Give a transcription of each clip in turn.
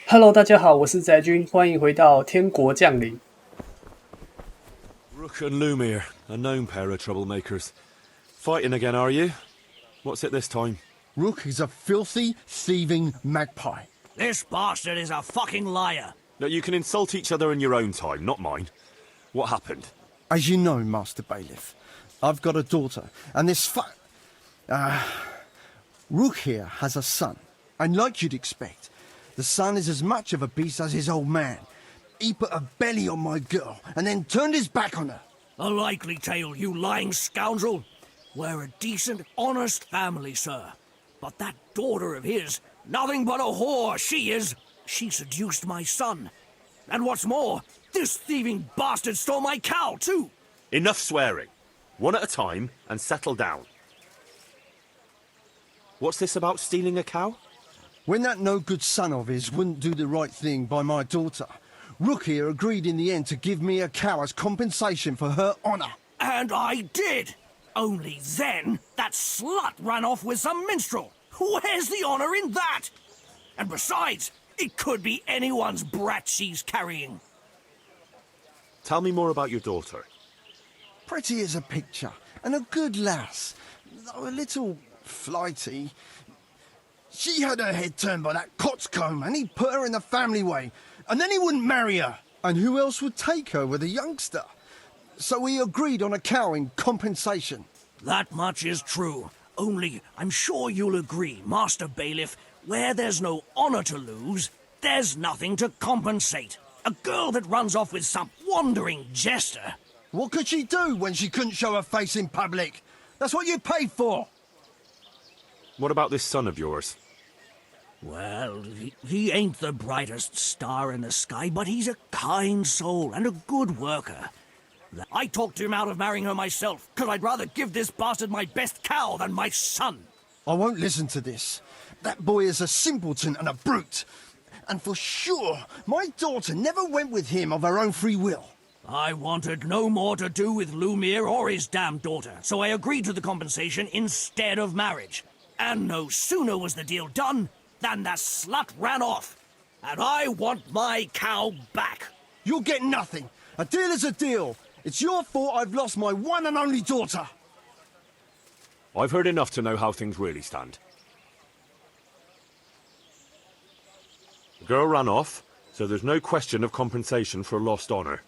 Hello，大家好，我是宅君，欢迎回到天国降临。Rook and Lumiere, a known pair of troublemakers. Fighting again, are you? What's it this time? Rook is a filthy, thieving magpie. This bastard is a fucking liar. No, you can insult each other in your own time, not mine. What happened? As you know, Master Bailiff, I've got a daughter, and this Rook here has a son. And like you'd expect, the son is as much of a beast as his old man. He put a belly on my girl, and then turned his back on her. A likely tale, you lying scoundrel. We're a decent, honest family, sir. But that daughter of his, nothing but a whore, she is. She seduced my son. And what's more, this thieving bastard stole my cow, too. Enough swearing. One at a time, and settle down. What's this about stealing a cow? When that no-good son of his wouldn't do the right thing by my daughter, Rook here agreed in the end to give me a cow as compensation for her honour. And I did. Only then, that slut ran off with some minstrel. Where's the honour in that? And besides, it could be anyone's brat she's carrying. Tell me more about your daughter. Pretty as a picture, and a good lass, though a little flighty. She had her head turned by that coxcomb, and he put her in the family way, and then he wouldn't marry her. And who else would take her with a youngster? So we agreed on a cow in compensation. That much is true. Only, I'm sure you'll agree, Master Bailiff, where there's no honour to lose, there's nothing to compensate. A girl that runs off with some wandering jester. What could she do when she couldn't show her face in public? That's what you paid for. What about this son of yours? Well, he ain't the brightest star in the sky, but he's a kind soul and a good worker. I talked him out of marrying her myself, because I'd rather give this bastard my best cow than my son. I won't listen to this. That boy is a simpleton and a brute. And for sure, my daughter never went with him of her own free will. I wanted no more to do with Lumiere or his damned daughter, so I agreed to the compensation instead of marriage. And no sooner was the deal done than the slut ran off. And I want my cow back. You'll get nothing. A deal is a deal. It's your fault I've lost my one and only daughter. I've heard enough to know how things really stand. The girl ran off, so there's no question of compensation for lost honour.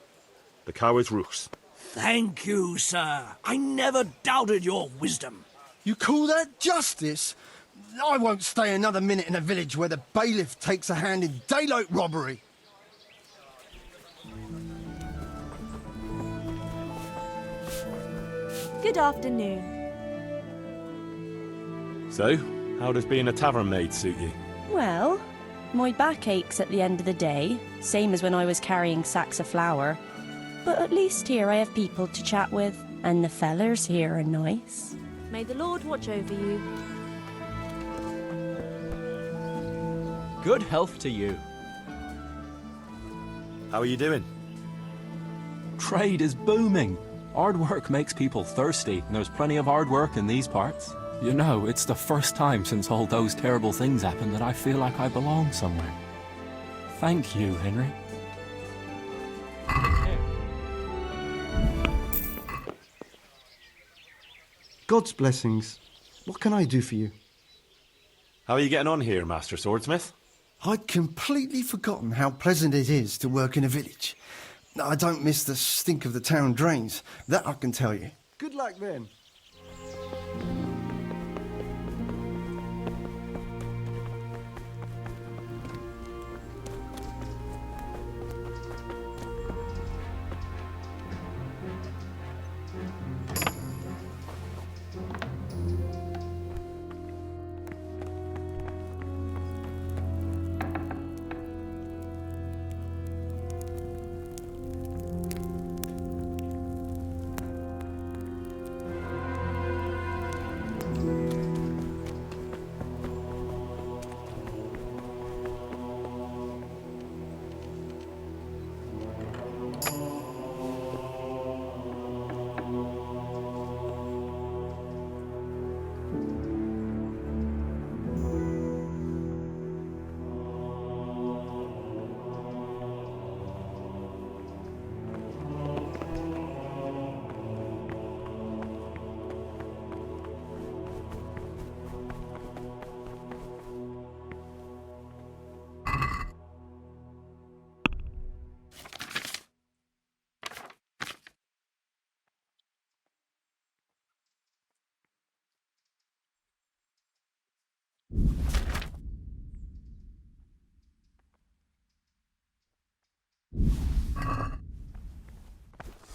The cow is Rook's. Thank you, sir. I never doubted your wisdom. You call that justice? I won't stay another minute in a village where the bailiff takes a hand in daylight robbery. Good afternoon. So, how does being a tavern maid suit you? Well, my back aches at the end of the day, same as when I was carrying sacks of flour. But at least here I have people to chat with, and the fellers here are nice. May the Lord watch over you. Good health to you. How are you doing? Trade is booming. Hard work makes people thirsty, and there's plenty of hard work in these parts. You know, it's the first time since all those terrible things happened that I feel like I belong somewhere. Thank you, Henry. God's blessings. What can I do for you? How are you getting on here, Master Swordsmith? I'd completely forgotten how pleasant it is to work in a village. I don't miss the stink of the town drains, that I can tell you. Good luck then.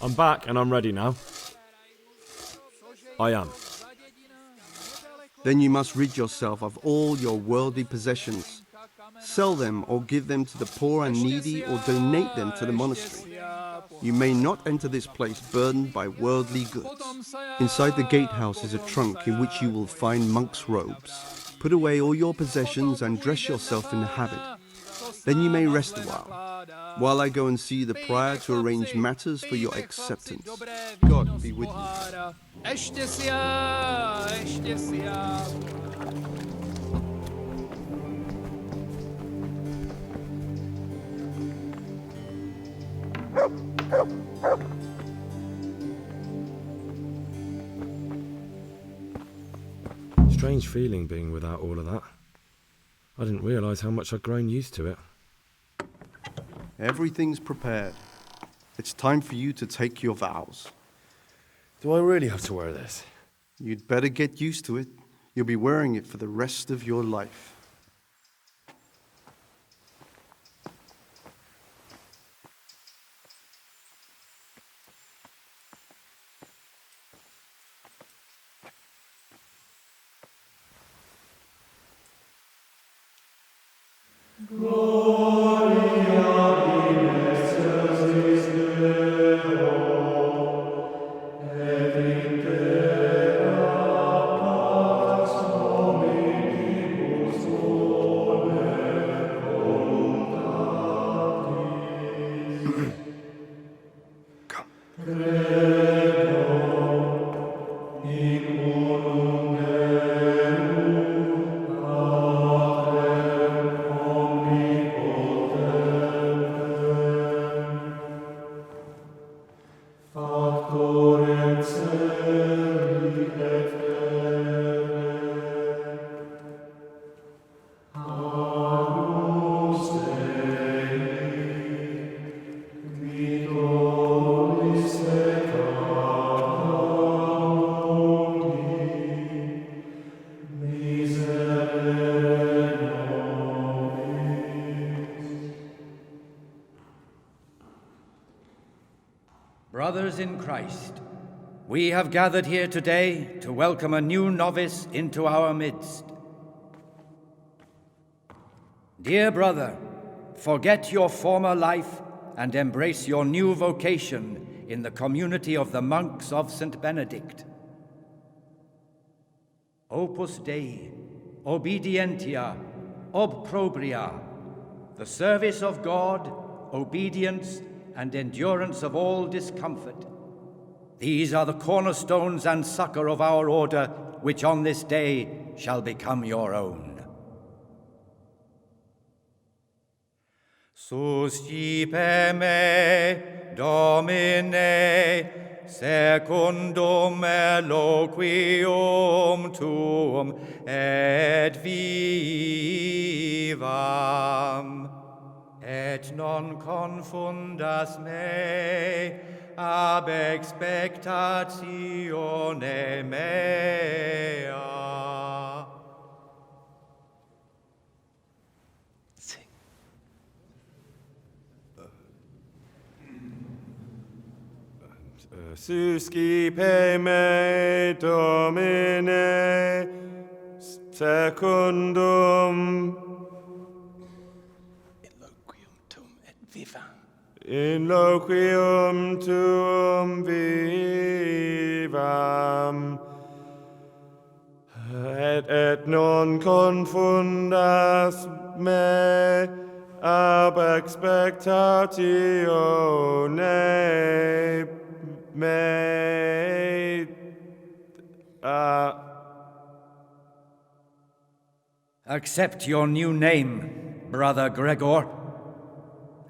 I'm back and I'm ready now. I am. Then you must rid yourself of all your worldly possessions. Sell them or give them to the poor and needy or donate them to the monastery. You may not enter this place burdened by worldly goods. Inside the gatehouse is a trunk in which you will find monks' robes. Put away all your possessions and dress yourself in the habit. Then you may rest a while I go and see the prior to arrange matters for your acceptance. God be with you. Strange feeling being without all of that. I didn't realise how much I'd grown used to it. Everything's prepared. It's time for you to take your vows. Do I really have to wear this? You'd better get used to it. You'll be wearing it for the rest of your life. Brothers in Christ, we have gathered here today to welcome a new novice into our midst. Dear brother, forget your former life and embrace your new vocation in the community of the monks of St. Benedict. Opus Dei, obedientia, obprobria, the service of God, obedience, and endurance of all discomfort. These are the cornerstones and succor of our order, which on this day shall become your own. Suscipe me, Domine, secundum eloquium tuum, et vivam. Et non confundas me ab expectatione mea. Suscipe me, Domine, secundum in loquium tuum vivam, et non confundas me ab expectatione mea. Accept your new name, Brother Gregor,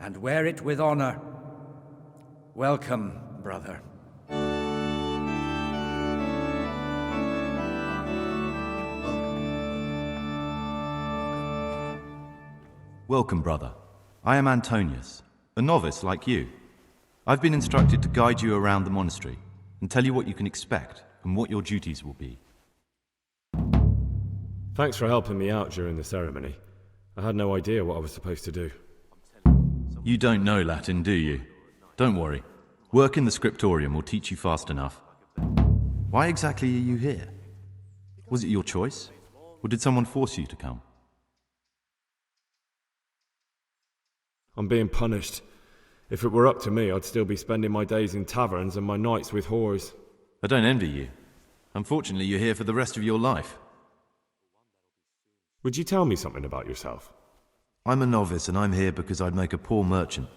and wear it with honor. Welcome, brother. Welcome, brother. I am Antonius, a novice like you. I've been instructed to guide you around the monastery and tell you what you can expect and what your duties will be. Thanks for helping me out during the ceremony. I had no idea what I was supposed to do. So You don't know Latin, do you? Don't worry. Work in the scriptorium will teach you fast enough. Why exactly are you here? Was it your choice? Or did someone force you to come? I'm being punished. If it were up to me, I'd still be spending my days in taverns and my nights with whores. I don't envy you. Unfortunately, you're here for the rest of your life. Would you tell me something about yourself? I'm a novice and I'm here because I'd make a poor merchant.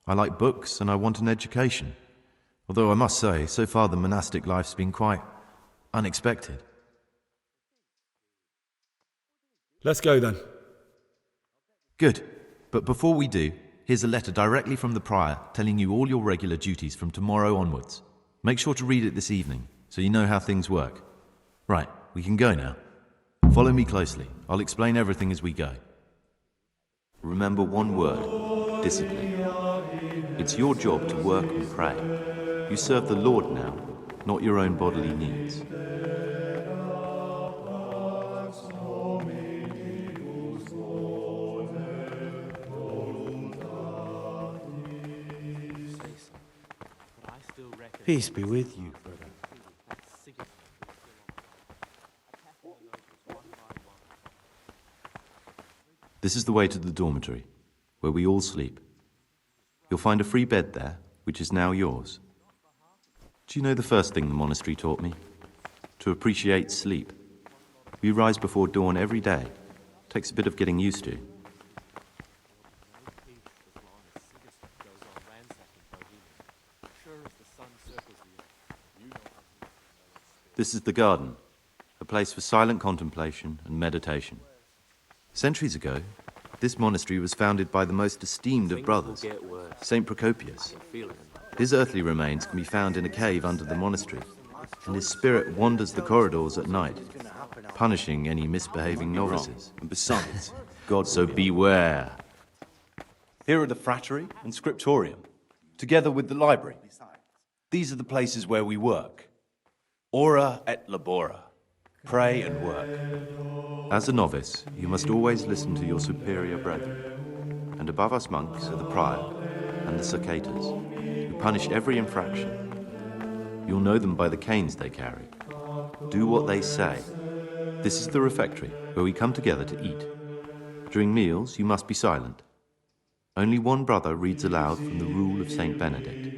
I like books and I want an education. Although I must say, so far the monastic life's been quite unexpected. Let's go then. Good. But before we do, here's a letter directly from the prior telling you all your regular duties from tomorrow onwards. Make sure to read it this evening, so you know how things work. Right, we can go now. Follow me closely. I'll explain everything as we go. Remember one word: discipline. It's your job to work and pray. You serve the Lord now, not your own bodily needs. Peace be with you, brother. This is the way to the dormitory, where we all sleep. You'll find a free bed there, which is now yours. Do you know the first thing the monastery taught me? To appreciate sleep. We rise before dawn every day. Takes a bit of getting used to. This is the garden, a place for silent contemplation and meditation. Centuries ago, this monastery was founded by the most esteemed of brothers, Saint Procopius. His earthly remains can be found in a cave under the monastery, and his spirit wanders the corridors at night, punishing any misbehaving novices. And besides, God, so beware. here are the frattery and scriptorium, together with the library. These are the places where we work. Ora et labora. Pray and work. As a novice, you must always listen to your superior brethren. And above us monks are the prior and the circators, who punish every infraction. You'll know them by the canes they carry. Do what they say. This is the refectory, where we come together to eat. During meals, you must be silent. Only one brother reads aloud from the rule of Saint Benedict.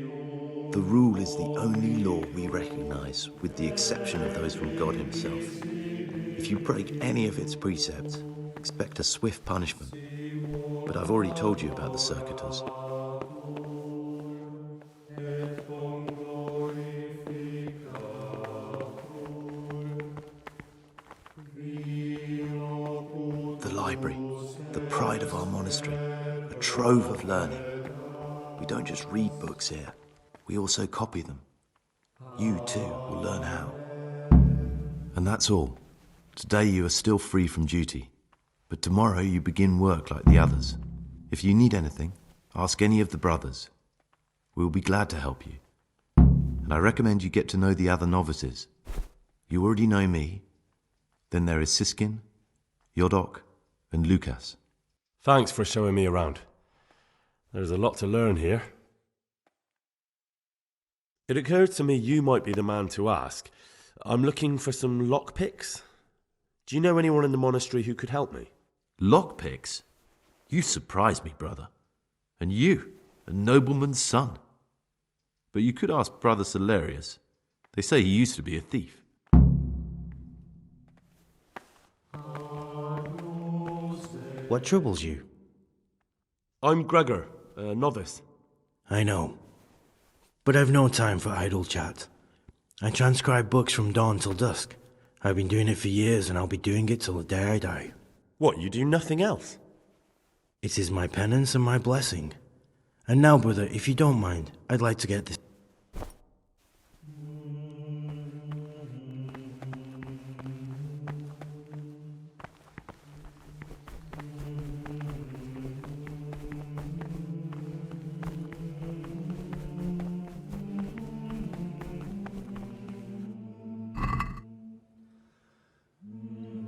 The rule is the only law we recognize, with the exception of those from God himself. If you break any of its precepts, expect a swift punishment. But I've already told you about the circuitous. The library, the pride of our monastery, a trove of learning. We don't just read books here. We also copy them. You, too, will learn how. And that's all. Today you are still free from duty. But tomorrow you begin work like the others. If you need anything, ask any of the brothers. We'll be glad to help you. And I recommend you get to know the other novices. You already know me. Then there is Siskin, Yodok, and Lucas. Thanks for showing me around. There's a lot to learn here. It occurred to me you might be the man to ask. I'm looking for some lockpicks. Do you know anyone in the monastery who could help me? Lockpicks? You surprise me, brother. And you, a nobleman's son. But you could ask Brother Celerius. They say he used to be a thief. What troubles you? I'm Gregor, a novice. I know. But I've no time for idle chat. I transcribe books from dawn till dusk. I've been doing it for years, and I'll be doing it till the day I die. What, you do nothing else? It is my penance and my blessing. And now, brother, if you don't mind, I'd like to get this.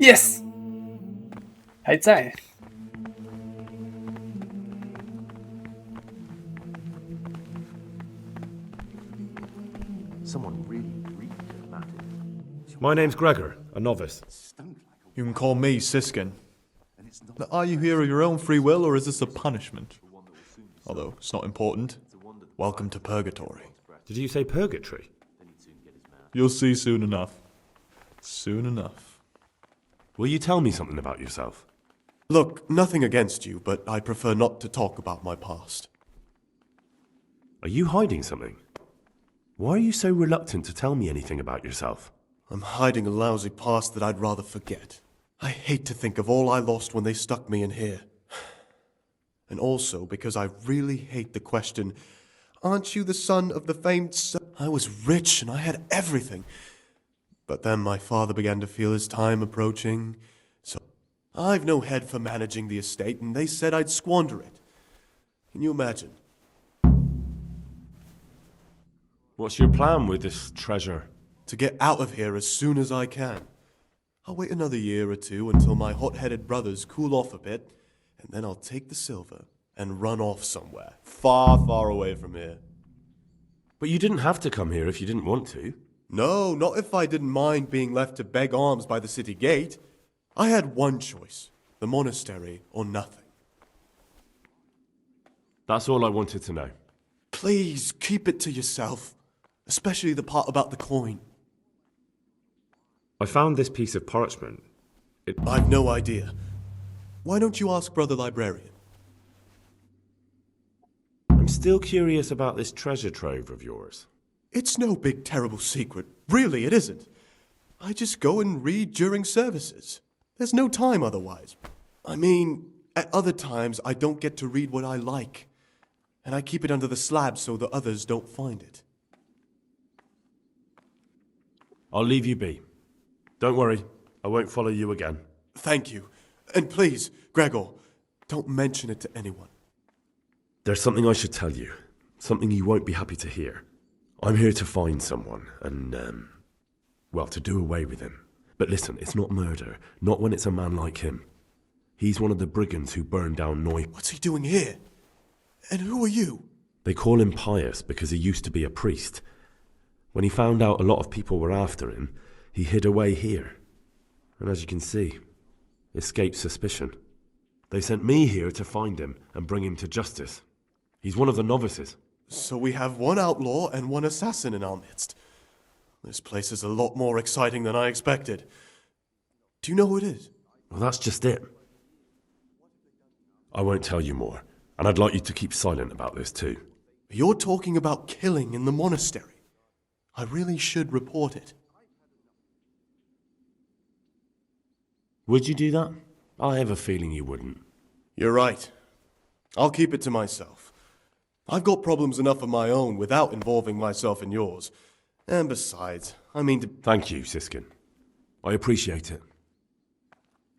Yes， 还在。Someone really good about it. My name's Gregor, a novice. You can call me Siskin. Now, are you here of your own free will, or is this a punishment? Although it's not important. Welcome to Purgatory. Did you say purgatory? You'll see soon enough. Soon enough. Will you tell me something about yourself? Look, nothing against you, but I prefer not to talk about my past. Are you hiding something? Why are you so reluctant to tell me anything about yourself? I'm hiding a lousy past that I'd rather forget. I hate to think of all I lost when they stuck me in here. And also because I really hate the question, aren't you the son of the famed son? I was rich and I had everything. But then my father began to feel his time approaching, so I've no head for managing the estate, and they said I'd squander it. Can you imagine? What's your plan with this treasure? To get out of here as soon as I can. I'll wait another year or two until my hot-headed brothers cool off a bit, and then I'll take the silver and run off somewhere, far, far away from here. But you didn't have to come here if you didn't want to. No, not if I didn't mind being left to beg alms by the city gate. I had one choice, the monastery or nothing. That's all I wanted to know. Please, keep it to yourself, especially the part about the coin. I found this piece of parchment. I've no idea. Why don't you ask Brother Librarian? I'm still curious about this treasure trove of yours. It's no big terrible secret. Really, it isn't. I just go and read during services. There's no time otherwise. I mean, at other times I don't get to read what I like. And I keep it under the slab so the others don't find it. I'll leave you be. Don't worry, I won't follow you again. Thank you. And please, Gregor, don't mention it to anyone. There's something I should tell you. Something you won't be happy to hear. I'm here to find someone and, well, to do away with him. But listen, it's not murder. Not when it's a man like him. He's one of the brigands who burned down Noy. What's he doing here? And who are you? They call him Pious because he used to be a priest. When he found out a lot of people were after him, he hid away here. And as you can see, escaped suspicion. They sent me here to find him and bring him to justice. He's one of the novices. So we have one outlaw and one assassin in our midst. This place is a lot more exciting than I expected. Do you know who it is? Well, that's just it. I won't tell you more, and I'd like you to keep silent about this too. You're talking about killing in the monastery. I really should report it. Would you do that? I have a feeling you wouldn't. You're right. I'll keep it to myself. I've got problems enough of my own without involving myself in yours. And besides, I mean to... Thank you, Siskin. I appreciate it.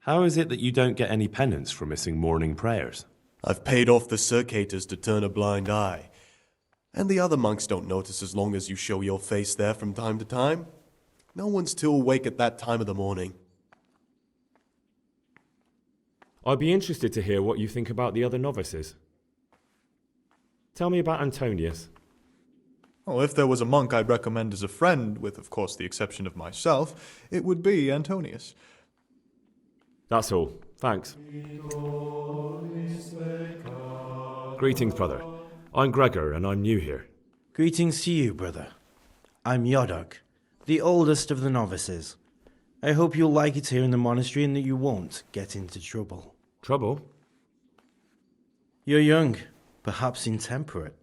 How is it that you don't get any penance for missing morning prayers? I've paid off the circators to turn a blind eye. And the other monks don't notice as long as you show your face there from time to time. No one's too awake at that time of the morning. I'd be interested to hear what you think about the other novices. Tell me about Antonius. Oh, if there was a monk I'd recommend as a friend, with of course the exception of myself, it would be Antonius. That's all. Thanks. Greetings, brother. I'm Gregor, and I'm new here. Greetings to you, brother. I'm Yodok, the oldest of the novices. I hope you'll like it here in the monastery and that you won't get into trouble. Trouble? You're young, perhaps intemperate.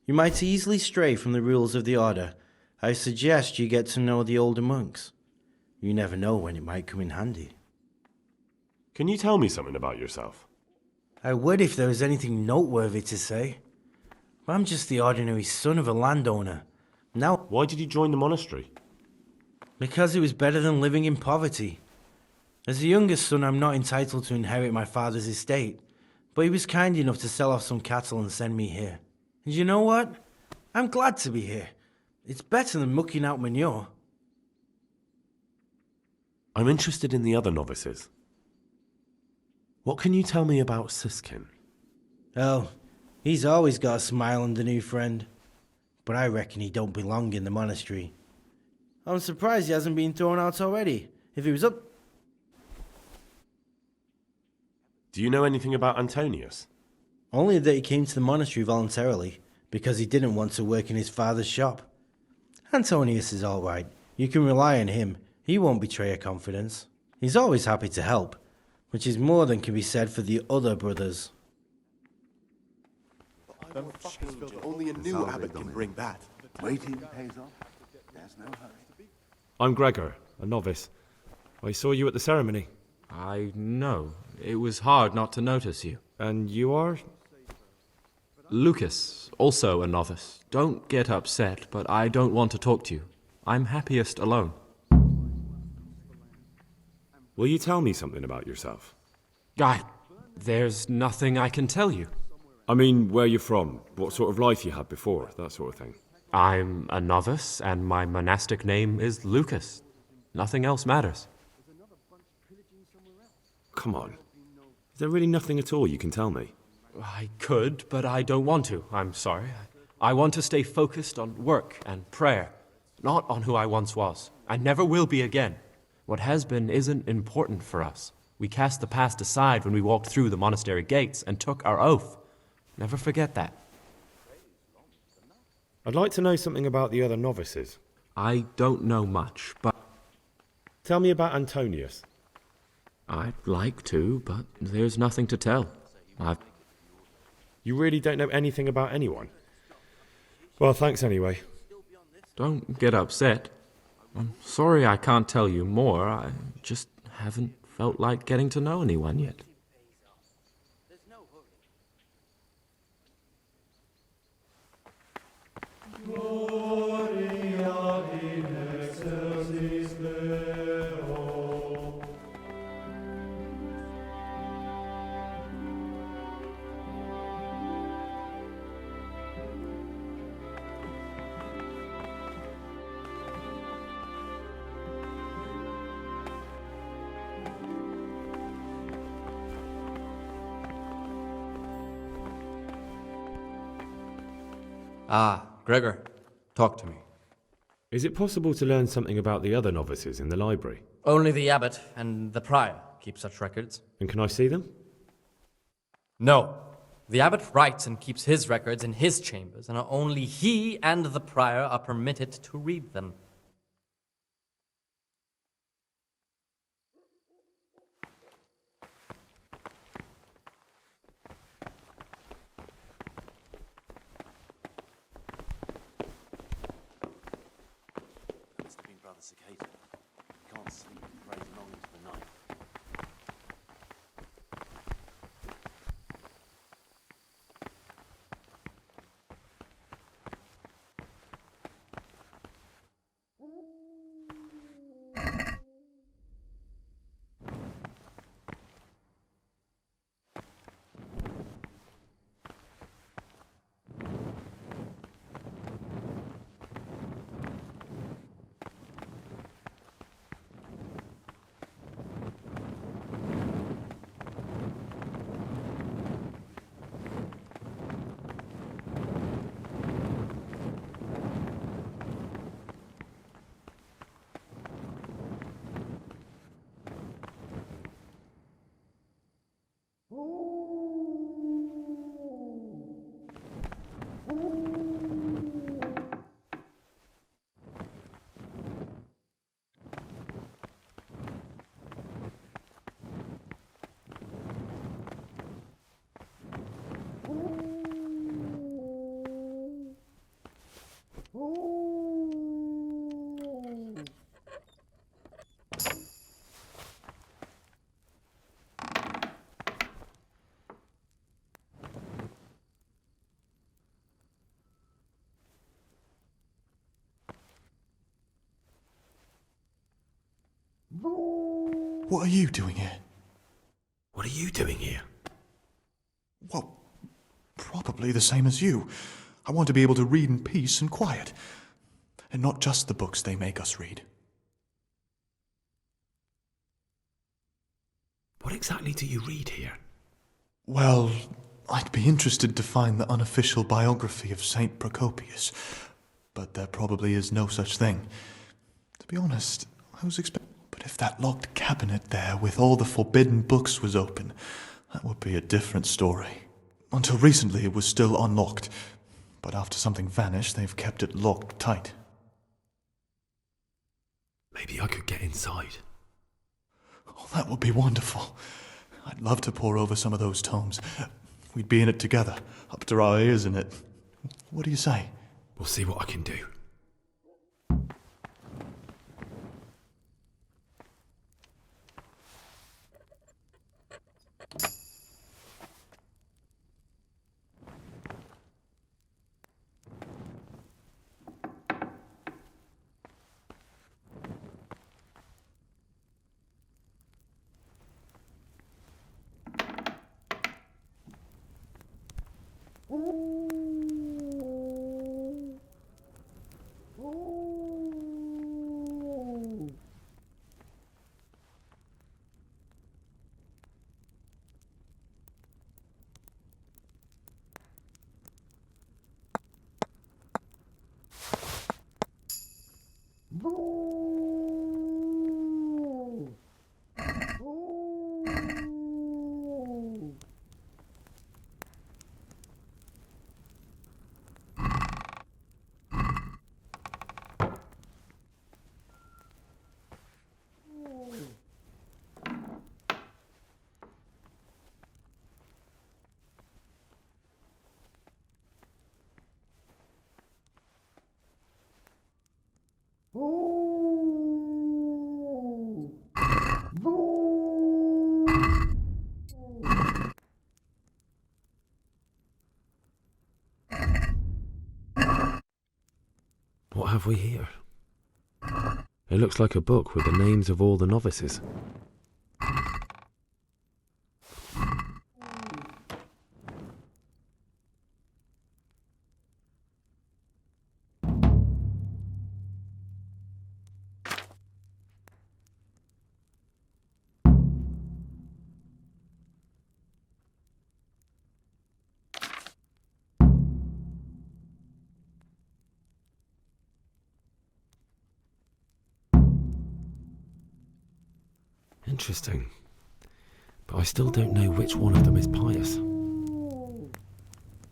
You might easily stray from the rules of the order. I suggest you get to know the older monks. You never know when it might come in handy. Can you tell me something about yourself? I would if there was anything noteworthy to say. But I'm just the ordinary son of a landowner. Now, why did you join the monastery? Because it was better than living in poverty. As the youngest son, I'm not entitled to inherit my father's estate, but he was kind enough to sell off some cattle and send me here. And you know what? I'm glad to be here. It's better than mucking out manure. I'm interested in the other novices. What can you tell me about Siskin? Oh, he's always got a smile and a new friend. but I reckon he don't belong in the monastery. I'm surprised he hasn't been thrown out already. If he was up... Do you know anything about Antonius? Only that he came to the monastery voluntarily, because he didn't want to work in his father's shop. Antonius is all right. You can rely on him. He won't betray your confidence. He's always happy to help, which is more than can be said for the other brothers. Only a new abbot can bring that. Waiting pays off. There's no hurry. I'm Gregor, a novice. I saw you at the ceremony. I know. It was hard not to notice you. And you are? Lucas, also a novice. Don't get upset, but I don't want to talk to you. I'm happiest alone. Will you tell me something about yourself? There's nothing I can tell you. I mean, where you're from, what sort of life you had before, that sort of thing. I'm a novice, and my monastic name is Lucas. Nothing else matters. Come on. Is there really nothing at all you can tell me? I could, but I don't want to. I'm sorry. I want to stay focused on work and prayer, not on who I once was. I never will be again. What has been isn't important for us. We cast the past aside when we walked through the monastery gates and took our oath. Never forget that. I'd like to know something about the other novices. I don't know much, but... Tell me about Antonius. I'd like to, but there's nothing to tell. You really don't know anything about anyone? Well, thanks anyway. Don't get upset. I'm sorry I can't tell you more. I just haven't felt like getting to know anyone yet. Ah, Gregor, talk to me. Is it possible to learn something about the other novices in the library? Only the abbot and the prior keep such records. And can I see them? No. The abbot writes and keeps his records in his chambers, and only he and the prior are permitted to read them. Cicada. You can't sleep and prays long into the night. What are you doing here? What are you doing here? Well, probably the same as you. I want to be able to read in peace and quiet. And not just the books they make us read. What exactly do you read here? Well, I'd be interested to find the unofficial biography of Saint Procopius. but there probably is no such thing. To be honest, I was expecting... But if that locked cabinet there with all the forbidden books was open, that would be a different story. Until recently it was still unlocked, but after something vanished, they've kept it locked tight. Maybe I could get inside. Oh, that would be wonderful. I'd love to pore over some of those tomes. We'd be in it together, up to our ears in it. What do you say? We'll see what I can do. What have we here? It looks like a book with the names of all the novices. Interesting. But I still don't know which one of them is pious. You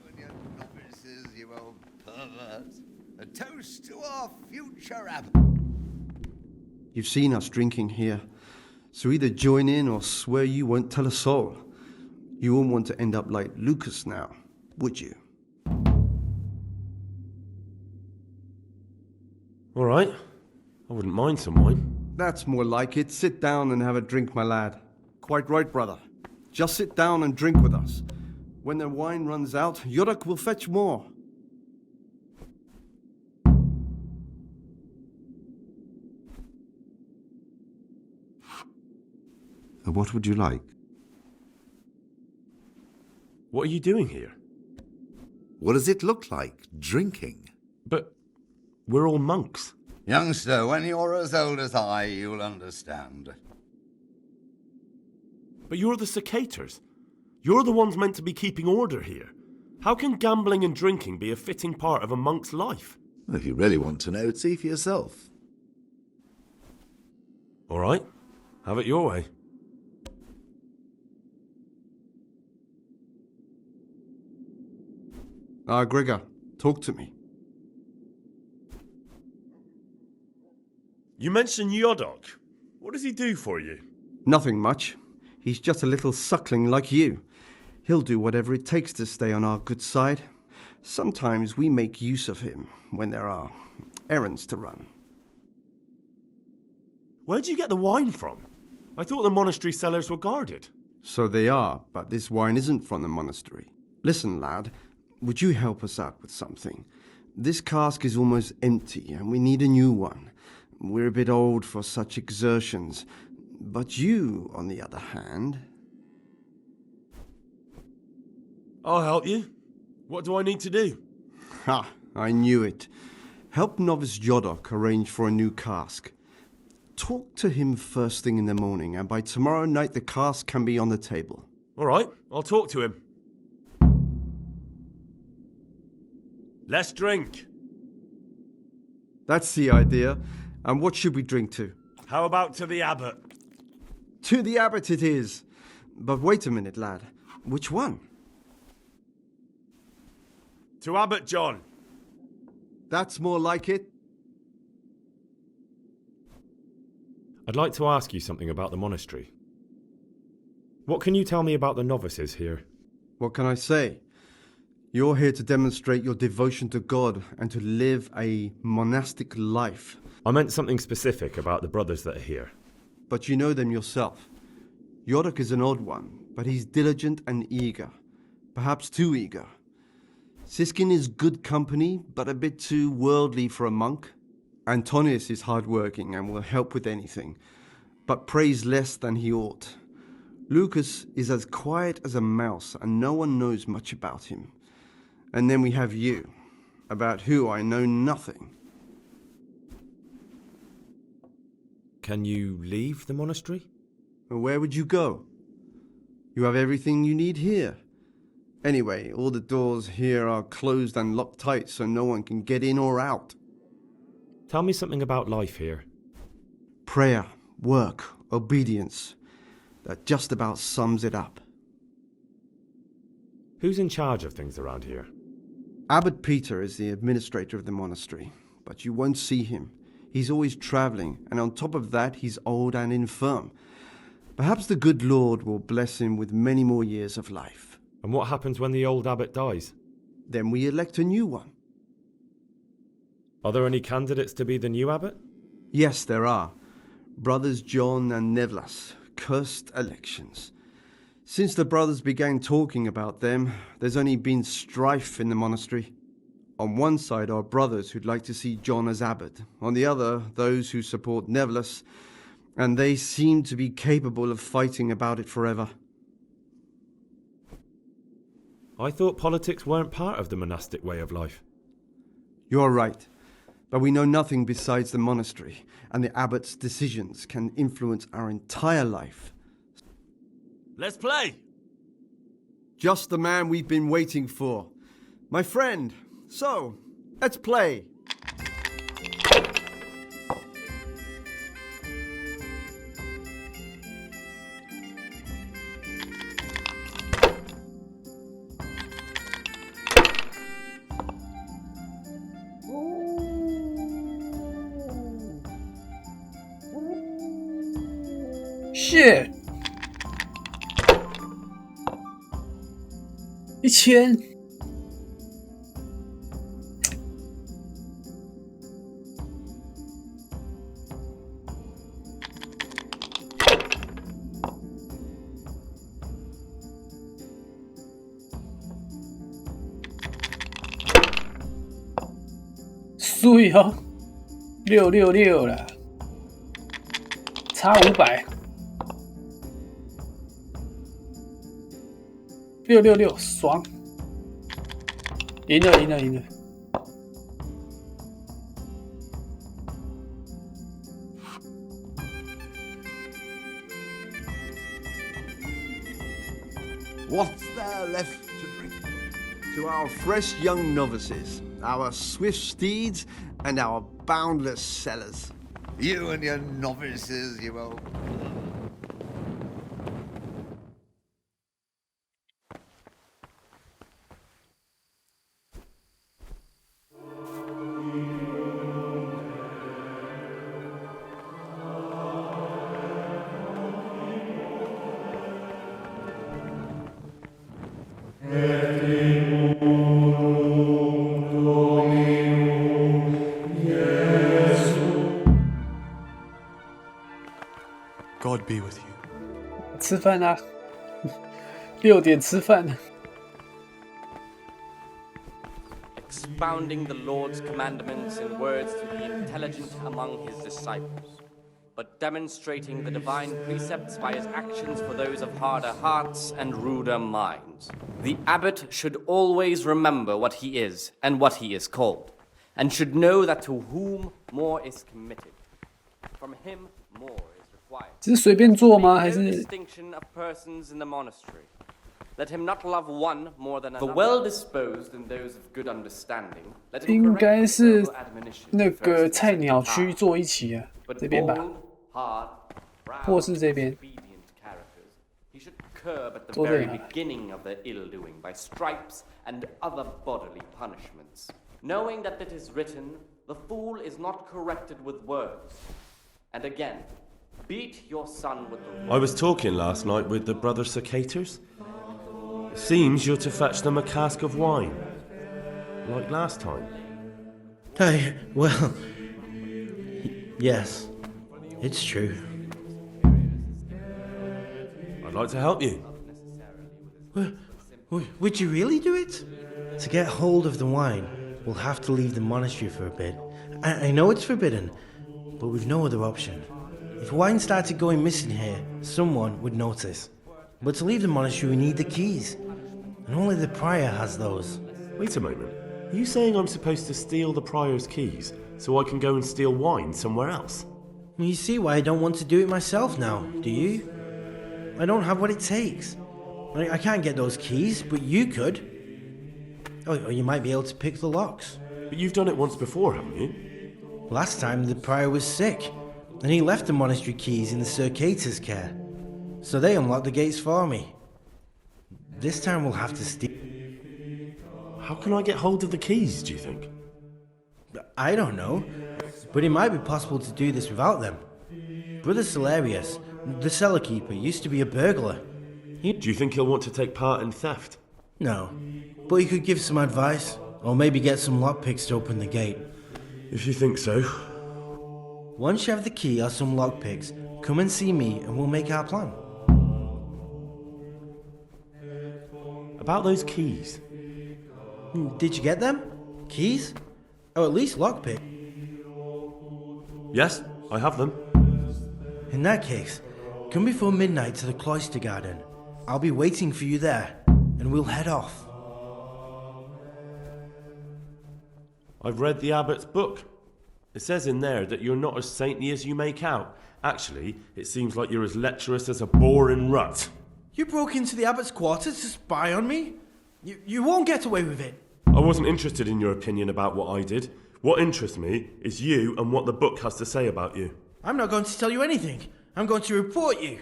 and your novices, you old perverts. A toast to our future abbot. You've seen us drinking here, so either join in or swear you won't tell a soul. You won't want to end up like Lucas now, would you? All right. I wouldn't mind some wine. That's more like it. Sit down and have a drink, my lad. Quite right, brother. Just sit down and drink with us. When the wine runs out, Yorick will fetch more. What would you like? What are you doing here? What does it look like? Drinking? But we're all monks. Youngster, when you're as old as I, you'll understand. But you're the cicators. You're the ones meant to be keeping order here. How can gambling and drinking be a fitting part of a monk's life? Well, if you really want to know, see for yourself. All right. Have it your way. Gregor, talk to me. You mentioned Yodok. What does he do for you? Nothing much. He's just a little suckling like you. He'll do whatever it takes to stay on our good side. Sometimes we make use of him when there are errands to run. Where'd you get the wine from? I thought the monastery cellars were guarded. So they are, but this wine isn't from the monastery. Listen, lad, would you help us out with something? This cask is almost empty, and we need a new one. We're a bit old for such exertions. But you, on the other hand... I'll help you. What do I need to do? Ha, I knew it. Help Novice Jodok arrange for a new cask. Talk to him first thing in the morning, and by tomorrow night the cask can be on the table. All right, I'll talk to him. Let's drink. That's the idea. And what should we drink to? How about to the abbot? To the abbot it is. But wait a minute, lad. Which one? To Abbot John. That's more like it. I'd like to ask you something about the monastery. What can you tell me about the novices here? What can I say? You're here to demonstrate your devotion to God and to live a monastic life. I meant something specific about the brothers that are here. But you know them yourself. Yodok is an odd one, but he's diligent and eager. Perhaps too eager. Siskin is good company, but a bit too worldly for a monk. Antonius is hard-working and will help with anything, but prays less than he ought. Lucas is as quiet as a mouse, and no one knows much about him. And then we have you, about who I know nothing. Can you leave the monastery? Well, where would you go? You have everything you need here. Anyway, all the doors here are closed and locked tight, so no one can get in or out. Tell me something about life here. Prayer, work, obedience. That just about sums it up. Who's in charge of things around here? Abbot Peter is the administrator of the monastery, but you won't see him. He's always travelling, and on top of that, he's old and infirm. Perhaps the good Lord will bless him with many more years of life. And what happens when the old abbot dies? Then we elect a new one. Are there any candidates to be the new abbot? Yes, there are. Brothers John and Nevlas. Cursed elections. Since the brothers began talking about them, there's only been strife in the monastery. On one side are brothers who'd like to see John as abbot. On the other, those who support Nevlas, and they seem to be capable of fighting about it forever. I thought politics weren't part of the monastic way of life. You're right, but we know nothing besides the monastery, and the abbot's decisions can influence our entire life. Let's play! Just the man we've been waiting for. My friend, so, let's play. Shit！ 1000。水哦，666啦，差500。666，爽！赢了，赢了，赢了！ What's there left to drink? To our fresh young novices, our swift steeds, and our boundless cellars. You and your novices, you old... God be with you. 吃饭啊！6点吃饭。 Expounding the Lord's commandments in words to the intelligent among his disciples. But demonstrating the divine precepts by his actions for those of harder hearts and ruder minds. The abbot should always remember what he is and what he is called, and should know that to whom more is committed, from him more is required. 只是随便做吗？还 No 是 distinction of persons in the monastery. Let him not love one more than another. The well-disposed and those of good understanding. Let him 应该 correct 是 verbal admonition 那 first 个 and 菜鸟 second 区 time. 坐一起啊？ But 这边吧， bold, hard, proud, 或是这边 obedient characters, he should curb at the 坐这 very 里啊。 beginning of their ill-doing by stripes and other bodily punishments, knowing that it is written, "The fool is not corrected with words." And again, beat your son with the I was talking last night with the brother Cicators. It seems you're to fetch them a cask of wine, like last time. Well, yes, it's true. I'd like to help you. Would you really do it? To get hold of the wine, we'll have to leave the monastery for a bit. I know it's forbidden, but we've no other option. If wine started going missing here, someone would notice. But to leave the monastery, we need the keys. And only the prior has those. Wait a moment. Are you saying I'm supposed to steal the prior's keys so I can go and steal wine somewhere else? Well, you see why I don't want to do it myself now, do you? I don't have what it takes. I can't get those keys, but you could. Or you might be able to pick the locks. But you've done it once before, haven't you? Last time the prior was sick, and he left the monastery keys in the Circator's care. So they unlocked the gates for me. This time we'll have to steal. How can I get hold of the keys, do you think? I don't know, but it might be possible to do this without them. Brother Celerius, the cellar keeper, used to be a burglar. Do you think he'll want to take part in theft? No, but he could give some advice, or maybe get some lockpicks to open the gate. If you think so. Once you have the key or some lockpicks, come and see me and we'll make our plan. About those keys. Did you get them? Keys? Or at least lockpick? Yes, I have them. In that case, come before midnight to the cloister garden. I'll be waiting for you there, and we'll head off. I've read the abbot's book. It says in there that you're not as saintly as you make out. Actually, it seems like you're as lecherous as a boar in rut. You broke into the abbot's quarters to spy on me? You won't get away with it. I wasn't interested in your opinion about what I did. What interests me is you and what the book has to say about you. I'm not going to tell you anything. I'm going to report you.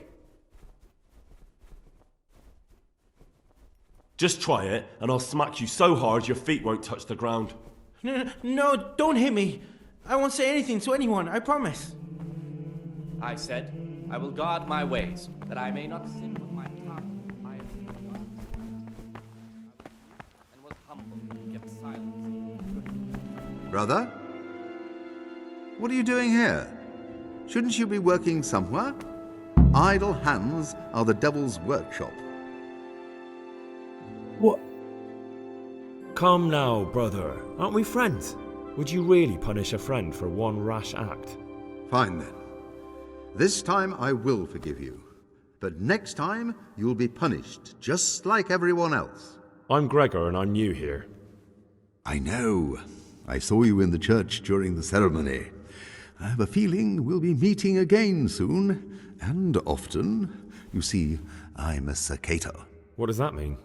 Just try it, and I'll smack you so hard your feet won't touch the ground. No, don't hit me. I won't say anything to anyone, I promise. I said, I will guard my ways, that I may not sin with my tongue. And was humble and kept silence. Brother? What are you doing here? Shouldn't you be working somewhere? Idle hands are the devil's workshop. What? Come now, brother. Aren't we friends? Would you really punish a friend for one rash act? Fine then. This time I will forgive you. But next time you'll be punished, just like everyone else. I'm Gregor and I'm new here. I know. I saw you in the church during the ceremony. I have a feeling we'll be meeting again soon, and often. You see, I'm a Circator. What does that mean?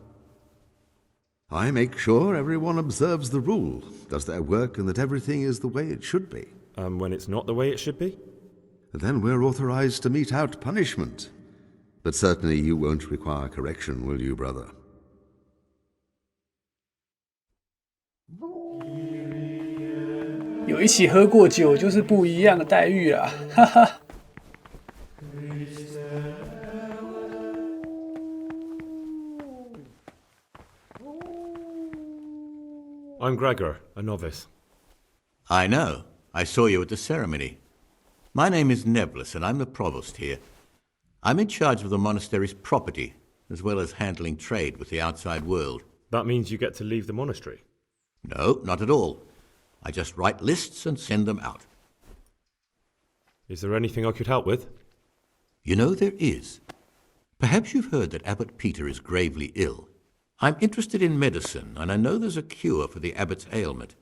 I make sure everyone observes the rule, does their work, and that everything is the way it should be. And when it's not the way it should be? Then we're authorized to mete out punishment. But certainly you won't require correction, will you, brother?有一起喝过酒就是不一样的待遇啦，哈哈。I'm Gregor, a novice. I know. I saw you at the ceremony. My name is Nebulus, and I'm the provost here. I'm in charge of the monastery's property, as well as handling trade with the outside world. That means you get to leave the monastery? No, not at all. I just write lists and send them out. Is there anything I could help with? You know, there is. Perhaps you've heard that Abbot Peter is gravely ill. I'm interested in medicine, and I know there's a cure for the abbot's ailment.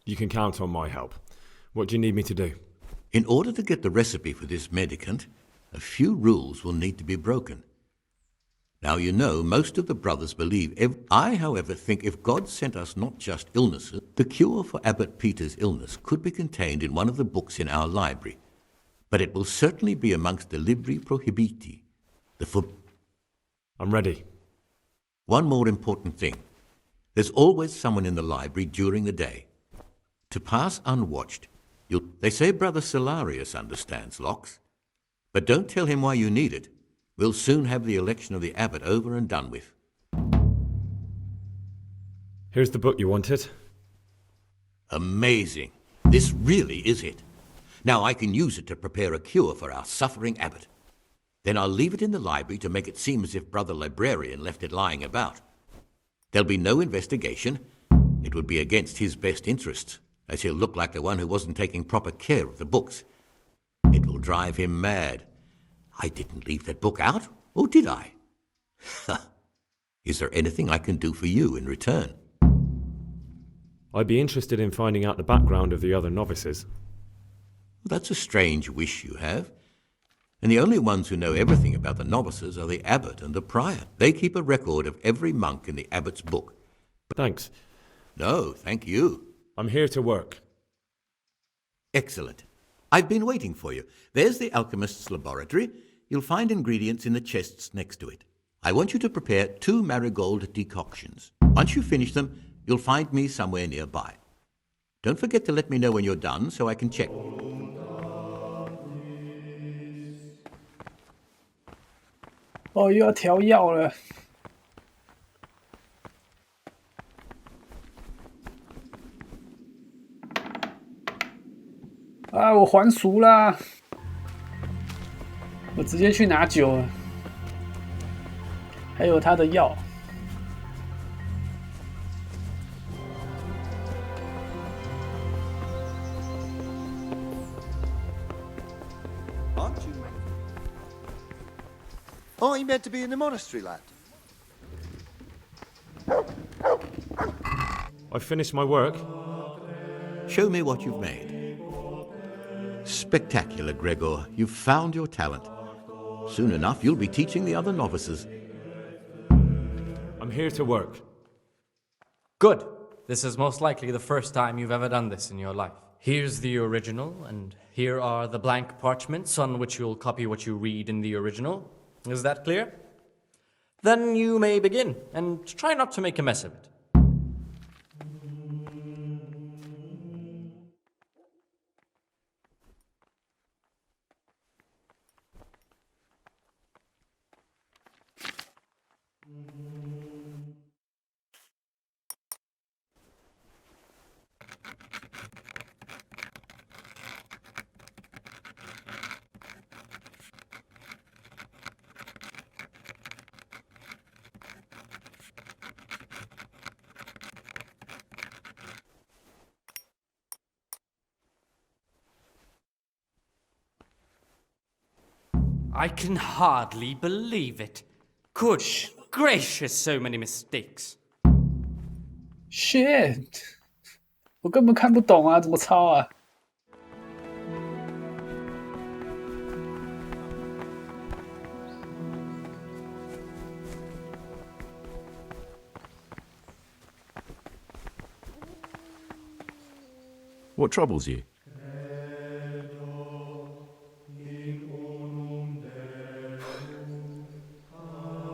You can count on my help. What do you need me to do? In order to get the recipe for this medicament, a few rules will need to be broken. Now, you know, most of the brothers believe... I, however, think if God sent us not just illnesses, the cure for Abbot Peter's illness could be contained in one of the books in our library. But it will certainly be amongst the Libri Prohibiti, I'm ready. One more important thing. There's always someone in the library during the day. To pass unwatched, they say Brother Salarius understands locks. But don't tell him why you need it. We'll soon have the election of the abbot over and done with. Here's the book you wanted. Amazing. This really is it. Now I can use it to prepare a cure for our suffering abbot. Then I'll leave it in the library to make it seem as if Brother Librarian left it lying about. There'll be no investigation. It would be against his best interests, as he'll look like the one who wasn't taking proper care of the books. It will drive him mad. I didn't leave that book out, or did I? Is there anything I can do for you in return? I'd be interested in finding out the background of the other novices. That's a strange wish you have. And the only ones who know everything about the novices are the abbot and the prior. They keep a record of every monk in the abbot's book. Thanks. No, thank you. I'm here to work. Excellent. I've been waiting for you. There's the alchemist's laboratory. You'll find ingredients in the chests next to it. I want you to prepare 2 marigold decoctions. Once you finish them, you'll find me somewhere nearby. Don't forget to let me know when you're done so I can check.哦，又要调药了。啊，我还俗啦！我直接去拿酒了，还有他的药。Aren't you meant to be in the monastery, lad? I've finished my work. Show me what you've made. Spectacular, Gregor. You've found your talent. Soon enough, you'll be teaching the other novices. I'm here to work. Good. This is most likely the first time you've ever done this in your life. Here's the original, and here are the blank parchments on which you'll copy what you read in the original. Is that clear? Then you may begin, and try not to make a mess of it. I can hardly believe it. Good gracious, so many mistakes. Shit！ 我根本看不懂啊，怎么抄啊？ What troubles you?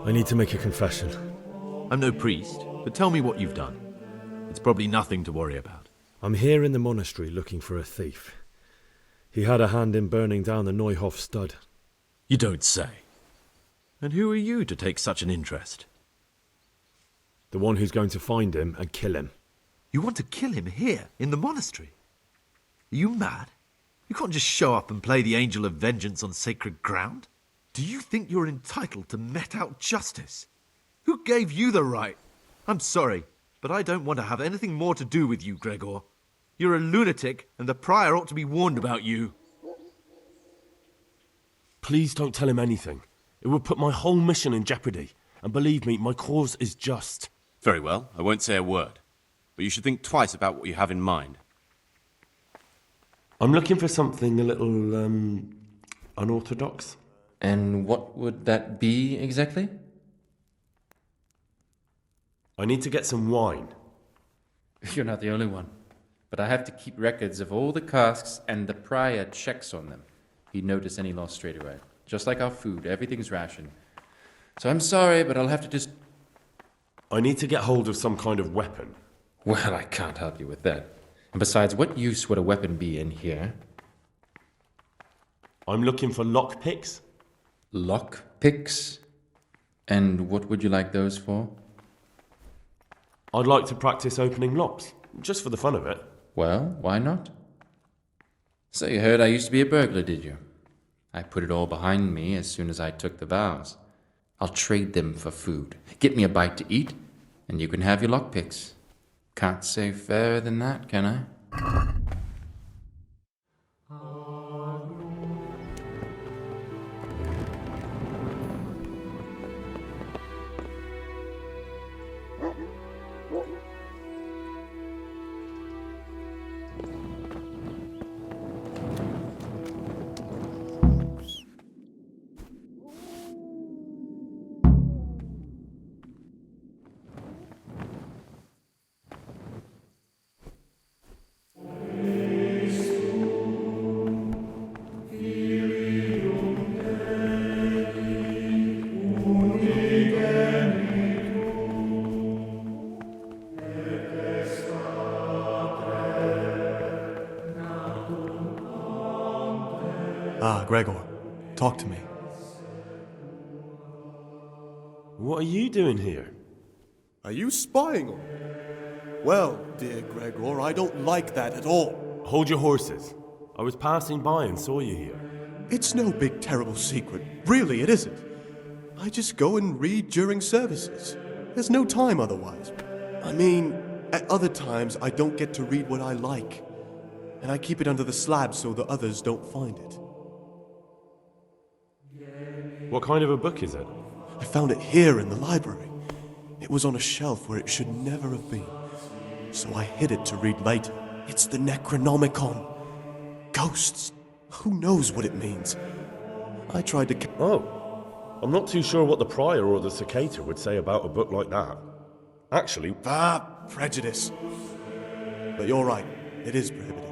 I need to make a confession. I'm no priest, but tell me what you've done. It's probably nothing to worry about. I'm here in the monastery looking for a thief. He had a hand in burning down the Neuhof stud. You don't say. And who are you to take such an interest? The one who's going to find him and kill him. You want to kill him here, in the monastery? Are you mad? You can't just show up and play the angel of vengeance on sacred ground. Do you think you're entitled to mete out justice? Who gave you the right? I'm sorry, but I don't want to have anything more to do with you, Gregor. You're a lunatic, and the prior ought to be warned about you. Please don't tell him anything. It would put my whole mission in jeopardy. And believe me, my cause is just. Very well, I won't say a word. But you should think twice about what you have in mind. I'm looking for something a little, unorthodox. And what would that be exactly? I need to get some wine. You're not the only one. But I have to keep records of all the casks, and the prior checks on them. He'd notice any loss straight away. Just like our food, everything's rationed. So I'm sorry, but I'll have to just... I need to get hold of some kind of weapon. Well, I can't help you with that. And besides, what use would a weapon be in here? I'm looking for lockpicks. Lockpicks? And what would you like those for? I'd like to practice opening locks, just for the fun of it. Well, why not? So you heard I used to be a burglar, did you? I put it all behind me as soon as I took the vows. I'll trade them for food. Get me a bite to eat, and you can have your lockpicks. Can't say fairer than that, can I? Ah, Gregor, talk to me. What are you doing here? Are you spying on me? Well, dear Gregor, I don't like that at all. Hold your horses. I was passing by and saw you here. It's no big terrible secret. Really, it isn't. I just go and read during services. There's no time otherwise. I mean, at other times I don't get to read what I like. And I keep it under the slab so the others don't find it. What kind of a book is it? I found it here in the library. It was on a shelf where it should never have been. So I hid it to read later. It's the Necronomicon. Ghosts. Who knows what it means? I tried to... Oh. I'm not too sure what the Prior or the Cicada would say about a book like that. Actually... prejudice. But you're right. It is prohibited.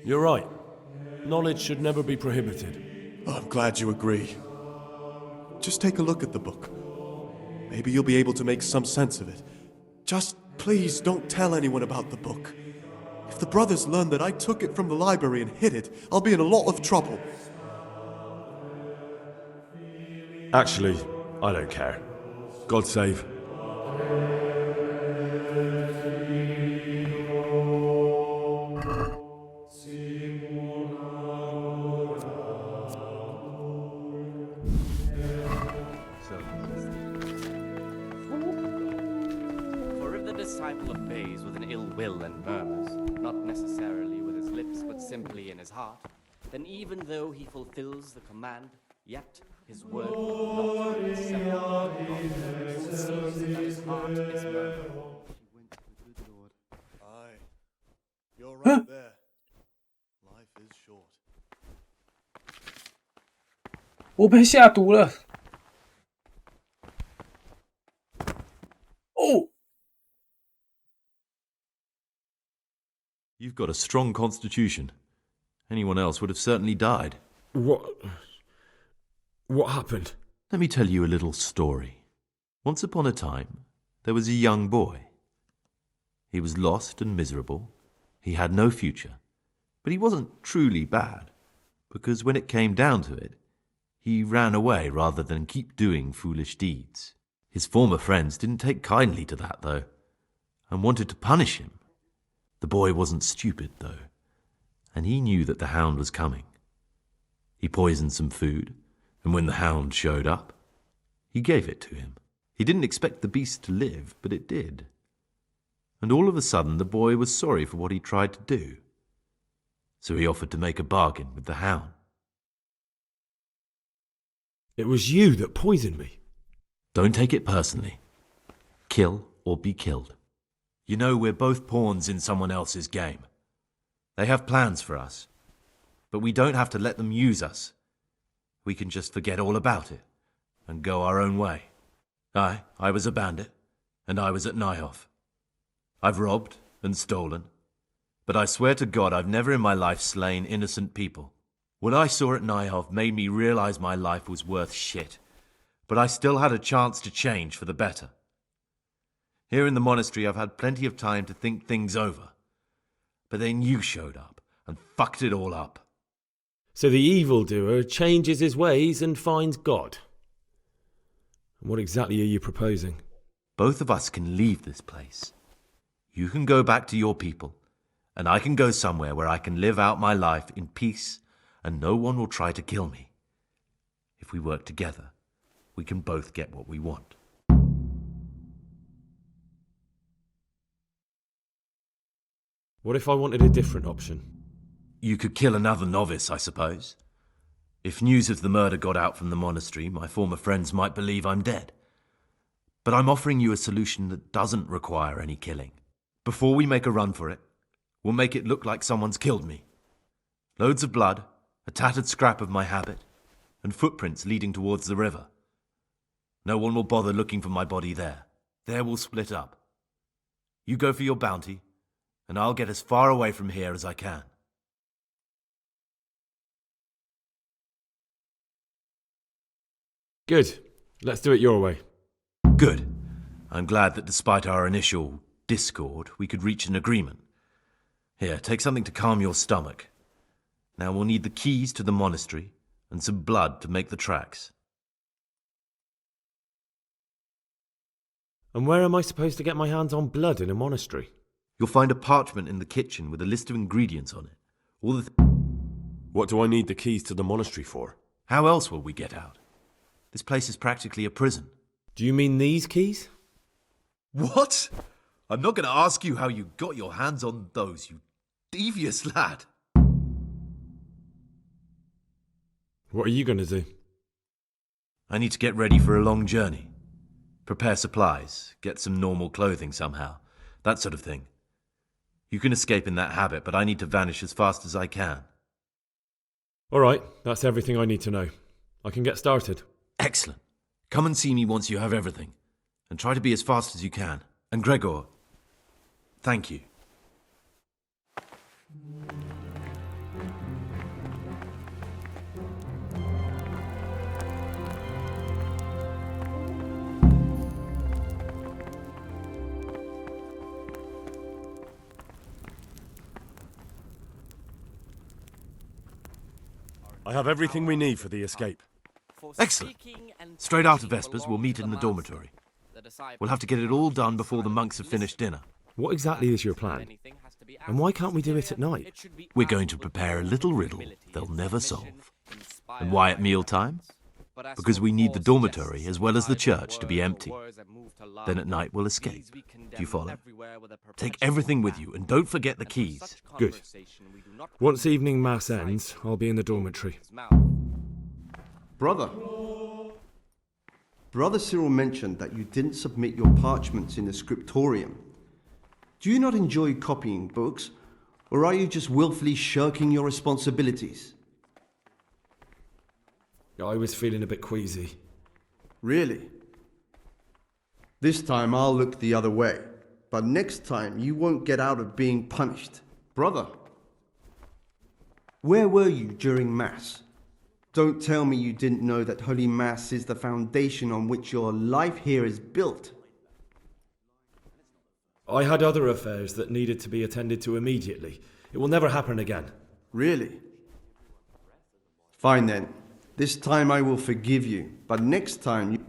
You're right. Knowledge should never be prohibited. Oh, I'm glad you agree. Just take a look at the book. Maybe you'll be able to make some sense of it. Just please don't tell anyone about the book. If the brothers learn that I took it from the library and hid it, I'll be in a lot of trouble. Actually, I don't care. God save. Disciple obeys with an ill will and murmurs, not necessarily with his lips, but simply in his heart, then even though he fulfills the command, yet his word will not accept God, who sees that his heart is murmuring. Aye, you're right there. Life is short. 我被下毒了。哦。 You've got a strong constitution. Anyone else would have certainly died. What happened? Let me tell you a little story. Once upon a time, there was a young boy. He was lost and miserable. He had no future. But he wasn't truly bad, because when it came down to it, he ran away rather than keep doing foolish deeds. His former friends didn't take kindly to that, though, and wanted to punish him. The boy wasn't stupid, though, and he knew that the hound was coming. He poisoned some food, and when the hound showed up, he gave it to him. He didn't expect the beast to live, but it did. And all of a sudden the boy was sorry for what he tried to do. So he offered to make a bargain with the hound. It was you that poisoned me. Don't take it personally. Kill or be killed. You know, we're both pawns in someone else's game. They have plans for us, but we don't have to let them use us. We can just forget all about it and go our own way. I was a bandit, and I was at Nyhoff. I've robbed and stolen, but I swear to God I've never in my life slain innocent people. What I saw at Nyhoff made me realize my life was worth shit, but I still had a chance to change for the better. Here in the monastery I've had plenty of time to think things over, but then you showed up and fucked it all up. So the evildoer changes his ways and finds God. And what exactly are you proposing? Both of us can leave this place. You can go back to your people, and I can go somewhere where I can live out my life in peace and no one will try to kill me. If we work together, we can both get what we want. What if I wanted a different option? You could kill another novice, I suppose. If news of the murder got out from the monastery, my former friends might believe I'm dead. But I'm offering you a solution that doesn't require any killing. Before we make a run for it, we'll make it look like someone's killed me. Loads of blood, a tattered scrap of my habit, and footprints leading towards the river. No one will bother looking for my body there. There we'll split up. You go for your bounty, and I'll get as far away from here as I can. Good. Let's do it your way. Good. I'm glad that despite our initial discord, we could reach an agreement. Here, take something to calm your stomach. Now we'll need the keys to the monastery and some blood to make the tracks. And where am I supposed to get my hands on blood in a monastery? You'll find a parchment in the kitchen with a list of ingredients on it. All the What do I need the keys to the monastery for? How else will we get out? This place is practically a prison. Do you mean these keys? What? I'm not going to ask you how you got your hands on those, you devious lad. What are you going to do? I need to get ready for a long journey. Prepare supplies, get some normal clothing somehow, that sort of thing. You can escape in that habit, but I need to vanish as fast as I can. All right, that's everything I need to know. I can get started. Excellent. Come and see me once you have everything, and try to be as fast as you can. And Gregor, thank you. I have everything we need for the escape. Excellent. Straight after Vespers, we'll meet in the dormitory. We'll have to get it all done before the monks have finished dinner. What exactly is your plan? And why can't we do it at night? We're going to prepare a little riddle they'll never solve. And why at mealtime? Because we need the dormitory as well as the church to be empty. Then at night we'll escape. Do you follow? Take everything with you and don't forget the keys. Good. Once evening mass ends, I'll be in the dormitory. Brother Cyril mentioned that you didn't submit your parchments in the scriptorium. Do you not enjoy copying books, or are you just willfully shirking your responsibilities? I was feeling a bit queasy. Really? This time I'll look the other way, but next time you won't get out of being punished. Brother, where were you during Mass? Don't tell me you didn't know that Holy Mass is the foundation on which your life here is built. I had other affairs that needed to be attended to immediately. It will never happen again. Really? Fine then. This time I will forgive you, but next time you...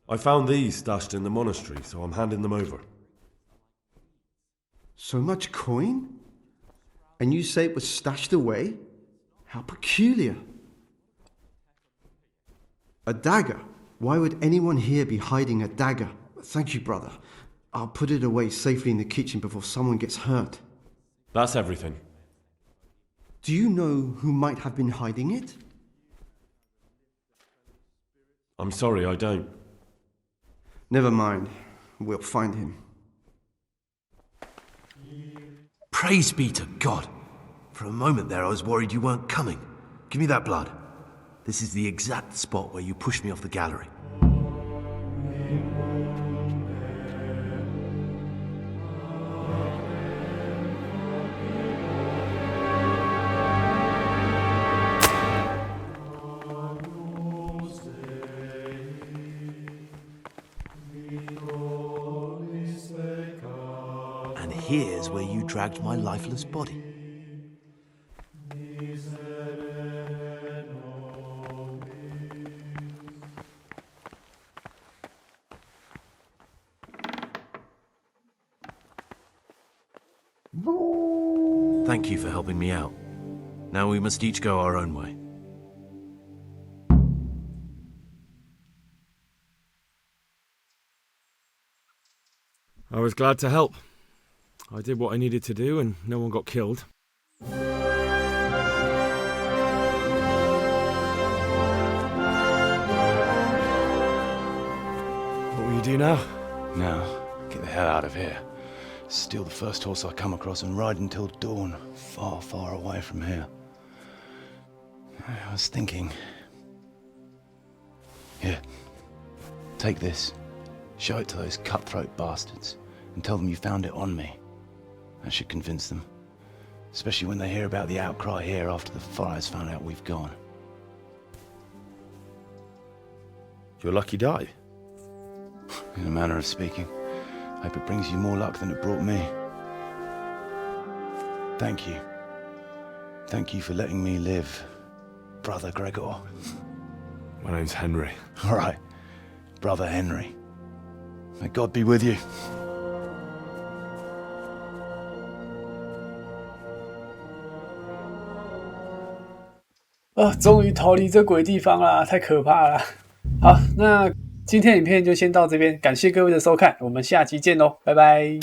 I found these stashed in the monastery, so I'm handing them over. So much coin? And you say it was stashed away? How peculiar. A dagger? Why would anyone here be hiding a dagger? Thank you, brother. I'll put it away safely in the kitchen before someone gets hurt. That's everything. Do you know who might have been hiding it? I'm sorry, I don't. Never mind. We'll find him. Praise be to God. For a moment there, I was worried you weren't coming. Give me that blood. This is the exact spot where you pushed me off the gallery. And here's where you dragged my lifeless body. Thank you for helping me out. Now we must each go our own way. I was glad to help. I did what I needed to do and no one got killed. What will you do now? Now, get the hell out of here. Steal the first horse I come across and ride until dawn, far, far away from here. I was thinking... Here, take this. Show it to those cutthroat bastards and tell them you found it on me. That should convince them. Especially when they hear about the outcry here after the Friars found out we've gone. Your lucky die? In a manner of speaking. Hope it brings you more luck than it brought me. Thank you. Thank you for letting me live, Brother Gregor. My name's Henry. All right, Brother Henry. May God be with you.终于逃离这鬼地方啦，太可怕了。好，那今天影片就先到这边，感谢各位的收看，我们下期见喽，拜拜。